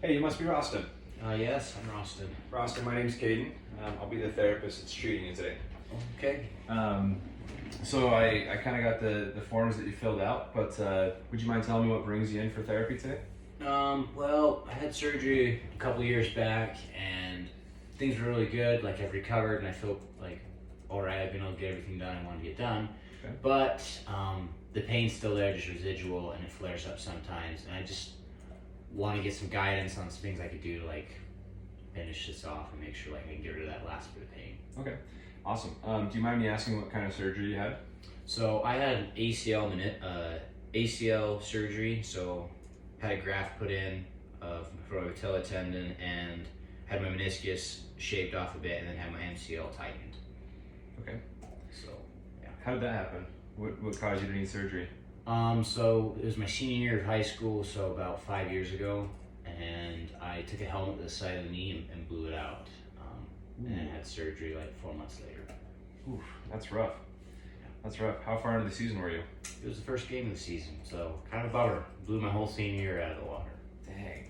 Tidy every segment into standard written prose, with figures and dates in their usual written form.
Hey, you must be Roston. Yes, I'm Roston. Roston, my name's Caden. I'll be the therapist that's treating you today. Okay. So I kind of got the forms that you filled out, but would you mind telling me what brings you in for therapy today? Well, I had surgery a couple years back, and things were really good. Like, I've recovered, and I feel like all right. I've been able to get everything done I want to get done. Okay. But the pain's still there, just residual, and it flares up sometimes. And I just want to get some guidance on some things I could do to like finish this off and make sure like I can get rid of that last bit of pain. Okay, awesome. Do you mind me asking what kind of surgery you had? So I had an ACL surgery. So had a graft put in for a patella tendon and had my meniscus shaved off a bit, and then had my MCL tightened. Okay. So yeah. How did that happen? What caused you to need surgery? So it was my senior year of high school, so about 5 years ago, and I took a helmet to the side of the knee and blew it out, and then had surgery like 4 months later. Oof, that's rough. Yeah. That's rough. How far into the season were you? It was the first game of the season, so kind of a bummer. Blew my whole senior year out of the water. Dang,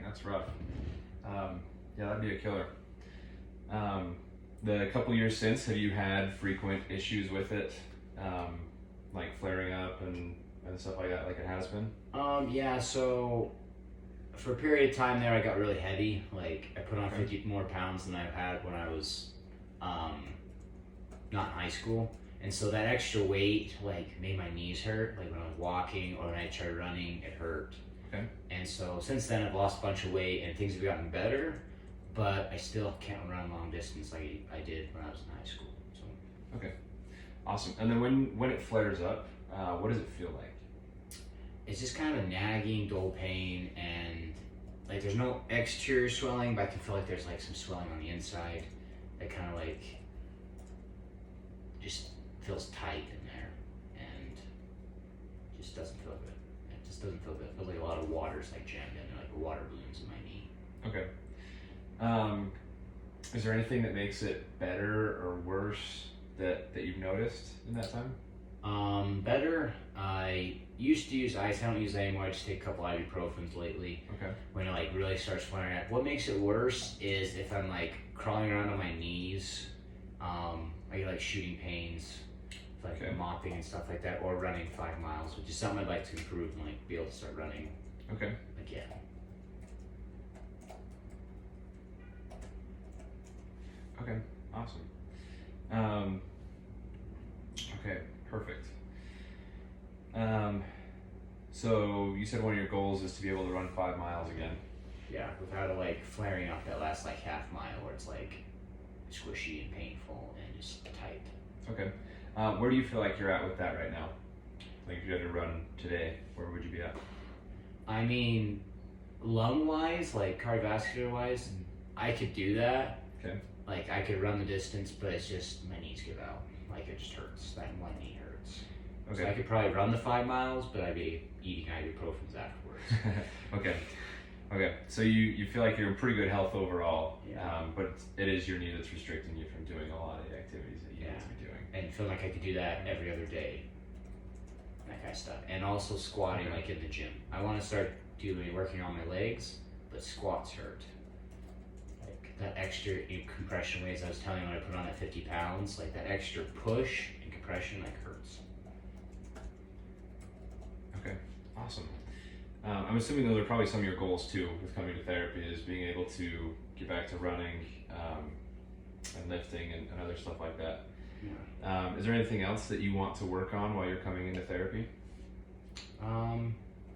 that's rough. Yeah, that'd be a killer. The couple years since, have you had frequent issues with it? Like flaring up and stuff like that, like it has been? Yeah, so for a period of time there, I got really heavy. Like, I put on Okay. 50 more pounds than I've had when I was not in high school. And so that extra weight, like, made my knees hurt. Like, when I was walking or when I tried running, it hurt. Okay. And so since then, I've lost a bunch of weight and things have gotten better, but I still can't run long distance like I did when I was in high school. So. Okay. Awesome. And then when it flares up, what does it feel like? It's just kind of a nagging, dull pain, and like there's no exterior swelling, but I can feel like there's like some swelling on the inside that kind of like just feels tight in there and just doesn't feel good. It just doesn't feel good. It feels like a lot of water's like jammed in, like water balloons in my knee. Okay. Is there anything that makes it better or worse that you've noticed in that time? Better. I used to use ice. I don't use that anymore. I just take a couple ibuprofens lately. Okay. When it like really starts flaring up. What makes it worse is if I'm like crawling around on my knees, I get like shooting pains, like Okay. mopping and stuff like that, or running 5 miles, which is something I'd like to improve and like be able to start running Okay. again. Okay. Awesome. Okay. Perfect. So you said one of your goals is to be able to run 5 miles again. Yeah, without it like flaring up that last like half mile where it's like squishy and painful and just tight. Okay. Where do you feel like you're at with that right now? Like if you had to run today, where would you be at? I mean, lung wise, like cardiovascular wise, I could do that. Okay. Like I could run the distance, but it's just my knees give out. Like it just hurts. That one knee hurts. So I Okay. could probably run the 5 miles, but I'd be eating ibuprofens afterwards. Okay. Okay. So you feel like you're in pretty good health overall, Yeah. but it is your knee that's restricting you from doing a lot of the activities that you need to be doing. And feel like I could do that every other day. That kind of stuff. And also squatting Okay. like in the gym. I want to start working on my legs, but squats hurt. Like that extra compression weights I was telling you when I put on that 50 pounds, like that extra push and compression like hurts. Okay. Awesome. I'm assuming those are probably some of your goals too with coming to therapy, is being able to get back to running and lifting and other stuff like that. Yeah. Is there anything else that you want to work on while you're coming into therapy?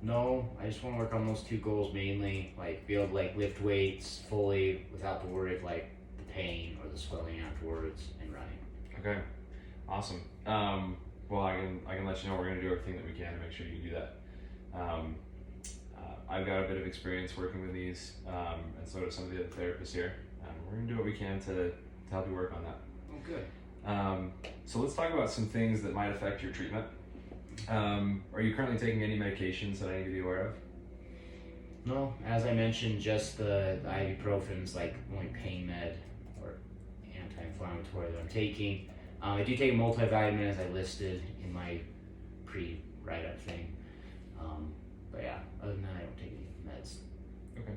No, I just want to work on those two goals mainly, like be able to like lift weights fully without the worry of like the pain or the swelling afterwards and running. Okay. Awesome. Well, I can let you know we're going to do everything that we can to make sure you do that. I've got a bit of experience working with these, and so do some of the other therapists here. We're going to do what we can to help you work on that. Oh, good. So let's talk about some things that might affect your treatment. Are you currently taking any medications that I need to be aware of? No, as I mentioned, just the ibuprofen's like only pain med or anti-inflammatory that I'm taking. I do take a multivitamin as I listed in my pre-write-up thing. But yeah, other than that, I don't take any meds. Okay.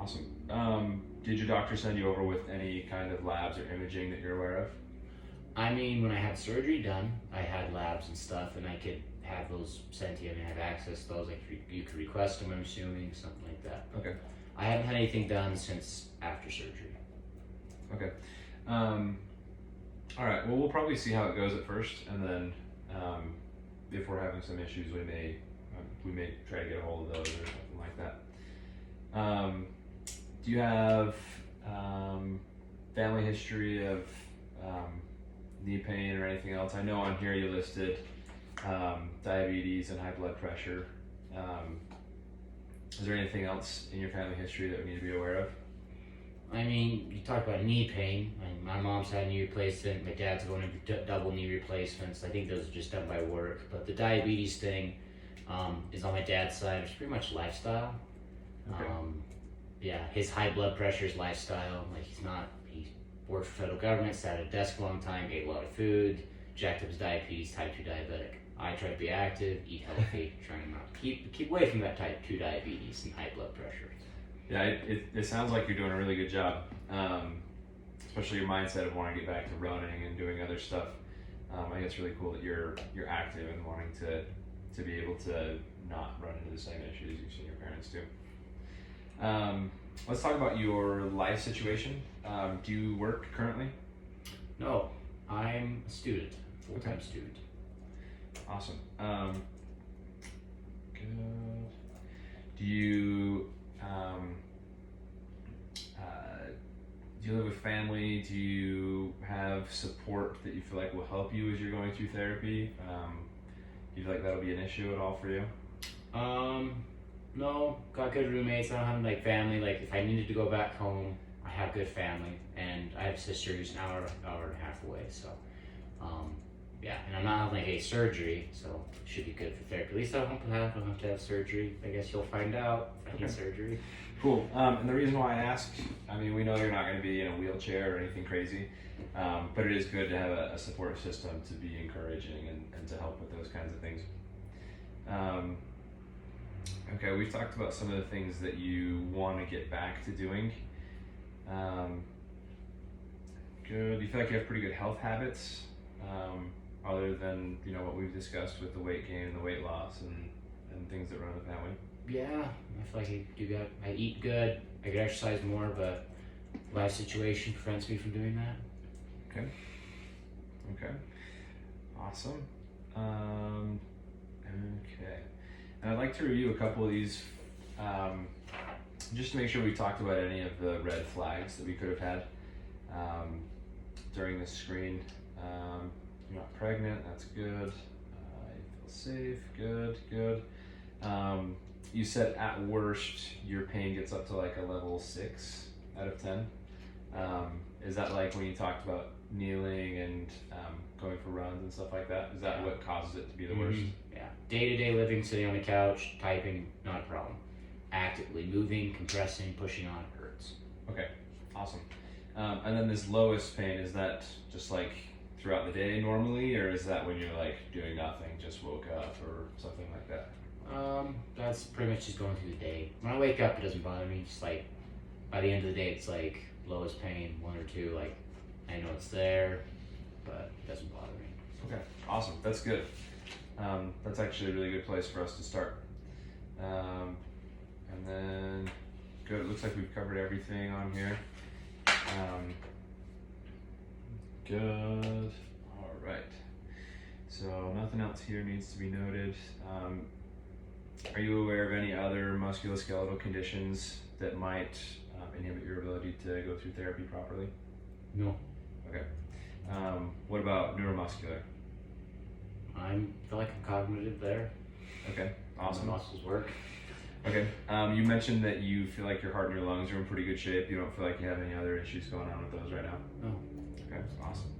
Awesome. Did your doctor send you over with any kind of labs or imaging that you're aware of? I mean, when I had surgery done, I had labs and stuff, and I could have those sent to you. I mean, I have access to those. Like, you could request them, I'm assuming, something like that. Okay. I haven't had anything done since after surgery. Okay. All right. Well, we'll probably see how it goes at first, and then if we're having some issues, we may try to get a hold of those or something like that. Do you have family history of knee pain or anything else? I know on here you listed diabetes and high blood pressure. Is there anything else in your family history that we need to be aware of? I mean, you talk about knee pain. I mean, my mom's had knee replacement. My dad's going to double knee replacements. I think those are just done by work. But the diabetes thing is on my dad's side. It's pretty much lifestyle. Okay. Yeah, his high blood pressure is lifestyle. Like he worked for federal government, sat at a desk a long time, ate a lot of food, jacked up his diabetes, type 2 diabetic. I try to be active, eat healthy, trying not to keep away from that type 2 diabetes and high blood pressure. Yeah, it sounds like you're doing a really good job, especially your mindset of wanting to get back to running and doing other stuff. I think it's really cool that you're active and wanting to be able to not run into the same issues you've seen your parents do. Let's talk about your life situation. Do you work currently? No, I'm a student, full-time Okay. student. Awesome. Good. Do you do you live with family? Do you have support that you feel like will help you as you're going through therapy? Do you feel like that'll be an issue at all for you? No, got good roommates. I don't have like family. Like if I needed to go back home, I have good family, and I have a sister who's an hour and a half away. So, yeah, and I'm not having like a surgery, so it should be good for therapy. At least I don't have to have surgery. I guess you'll find out if I need Okay. surgery. Cool. And the reason why I asked, I mean, we know you're not going to be in a wheelchair or anything crazy, but it is good to have a supportive system to be encouraging and to help with those kinds of things. Okay, we've talked about some of the things that you want to get back to doing. Good. Do you feel like you have pretty good health habits, other than what we've discussed with the weight gain and the weight loss and things that run in the family? Yeah, I feel like I do good. I eat good. I could exercise more, but life situation prevents me from doing that. Okay. Awesome. Okay. And I'd like to review a couple of these, just to make sure we talked about any of the red flags that we could have had during this screen. You're not pregnant, that's good. You feel safe, good. You said at worst your pain gets up to like a level 6 out of 10. Is that like when you talked about kneeling and going for runs and stuff like that? Is that what causes it to be the worst? Yeah. Day-to-day living, sitting on the couch, typing, not a problem. Actively moving, compressing, pushing on hurts. Okay, awesome. And then this lowest pain, is that just like throughout the day normally, or is that when you're like doing nothing, just woke up or something like that? That's pretty much just going through the day. When I wake up, it doesn't bother me. Just like by the end of the day, it's like lowest pain, 1 or 2. Like I know it's there, but it doesn't bother me. Okay, awesome. That's good. That's actually a really good place for us to start. And then, good. It looks like we've covered everything on here. Good. All right. So nothing else here needs to be noted. Are you aware of any other musculoskeletal conditions that might inhibit your ability to go through therapy properly? No. Okay. What about neuromuscular? I feel like I'm cognitive there. Okay, awesome. My muscles work. Okay, you mentioned that you feel like your heart and your lungs are in pretty good shape. You don't feel like you have any other issues going on with those right now? No. Okay, awesome.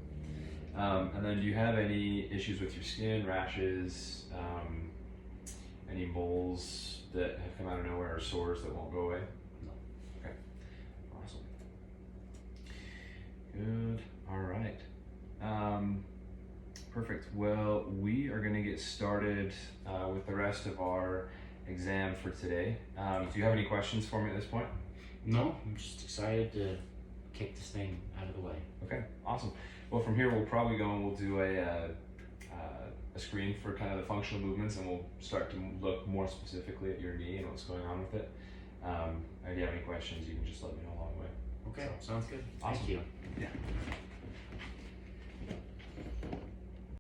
And then do you have any issues with your skin, rashes, any moles that have come out of nowhere or sores that won't go away? No. Okay, awesome. Good, all right. Perfect. Well, we are going to get started with the rest of our exam for today. Do you have any questions for me at this point? No, I'm just excited to kick this thing out of the way. Okay, awesome. Well, from here we'll probably go and we'll do a screen for kind of the functional movements, and we'll start to look more specifically at your knee and what's going on with it. If you have any questions, you can just let me know along the way. Okay, sounds good. Awesome. Thank you. Yeah.